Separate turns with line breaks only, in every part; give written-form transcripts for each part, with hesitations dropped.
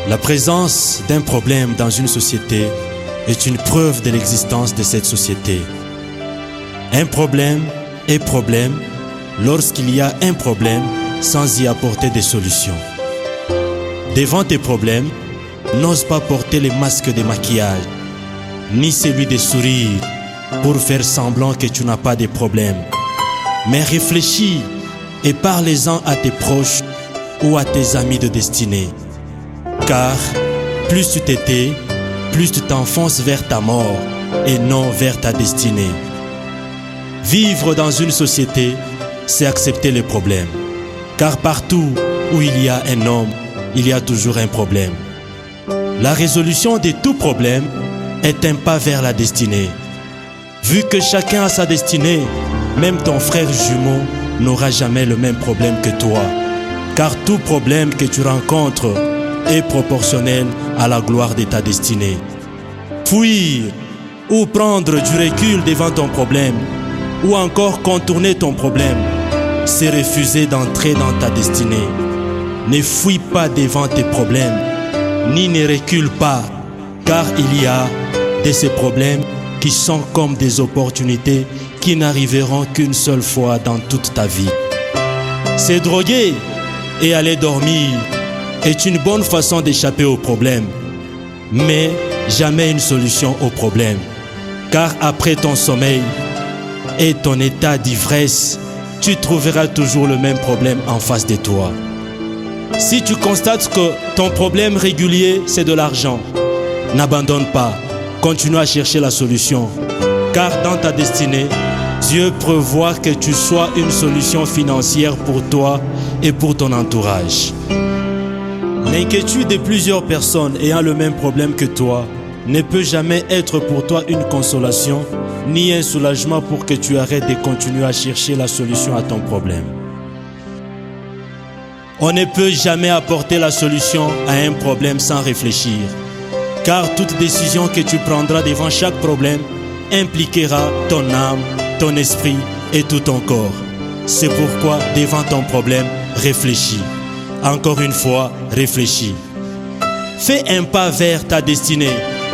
La présence d'un problème dans une société est une preuve de l'existence de cette société. Un problème est problème lorsqu'il y a un problème sans y apporter des solutions. Devant tes problèmes, n'ose pas porter le masque de maquillage, ni celui de sourire pour faire semblant que tu n'as pas de problème. Mais réfléchis et parle-en à tes proches ou à tes amis de destinée. Car plus tu t'étais, plus tu t'enfonces vers ta mort et non vers ta destinée. Vivre dans une société, c'est accepter les problèmes. Car partout où il y a un homme, il y a toujours un problème. La résolution de tout problème est un pas vers la destinée. Vu que chacun a sa destinée, même ton frère jumeau n'aura jamais le même problème que toi. Car tout problème que tu rencontres est proportionnel à la gloire de ta destinée. Fuir ou prendre du recul devant ton problème, ou encore contourner ton problème, c'est refuser d'entrer dans ta destinée. Ne fuis pas devant tes problèmes, ni ne recule pas, car il y a de ces problèmes qui sont comme des opportunités qui n'arriveront qu'une seule fois dans toute ta vie. Se droguer et aller dormir est une bonne façon d'échapper aux problèmes, mais jamais une solution aux problèmes. Car après ton sommeil et ton état d'ivresse, tu trouveras toujours le même problème en face de toi. Si tu constates que ton problème régulier, c'est de l'argent, n'abandonne pas, continue à chercher la solution. Car dans ta destinée, Dieu prévoit que tu sois une solution financière pour toi et pour ton entourage. L'inquiétude de plusieurs personnes ayant le même problème que toi ne peut jamais être pour toi une consolation ni un soulagement pour que tu arrêtes de continuer à chercher la solution à ton problème. On ne peut jamais apporter la solution à un problème sans réfléchir, car toute décision que tu prendras devant chaque problème impliquera ton âme, ton esprit et tout ton corps. C'est pourquoi devant ton problème, réfléchis. Encore une fois, réfléchis. Fais un pas vers ta destinée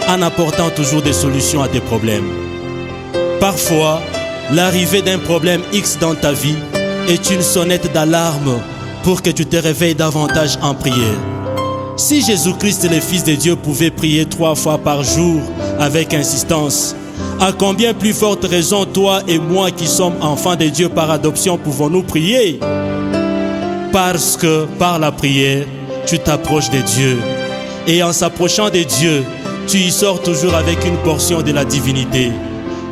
en apportant toujours des solutions à tes problèmes. Parfois, l'arrivée d'un problème X dans ta vie est une sonnette d'alarme pour que tu te réveilles davantage en prière. Si Jésus-Christ, le Fils de Dieu, pouvait prier 3 fois par jour avec insistance, à combien plus forte raison toi et moi qui sommes enfants de Dieu par adoption pouvons-nous prier? Parce que par la prière, tu t'approches de Dieu. Et en s'approchant de Dieu, tu y sors toujours avec une portion de la divinité.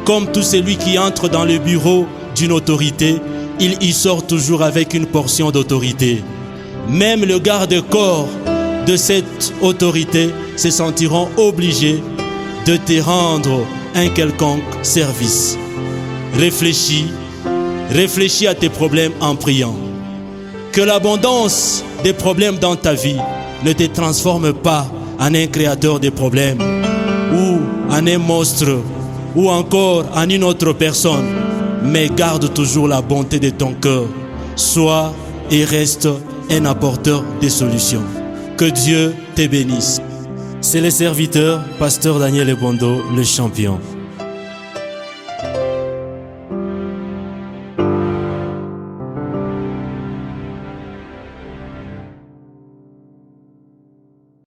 Comme tout celui qui entre dans le bureau d'une autorité, il y sort toujours avec une portion d'autorité. Même le garde-corps de cette autorité se sentiront obligés de te rendre un quelconque service. Réfléchis à tes problèmes en priant. Que l'abondance des problèmes dans ta vie ne te transforme pas en un créateur de problèmes, ou en un monstre, ou encore en une autre personne, mais garde toujours la bonté de ton cœur. Sois et reste un apporteur de solutions. Que Dieu te bénisse. C'est le serviteur, pasteur Daniel Ebondo, le champion.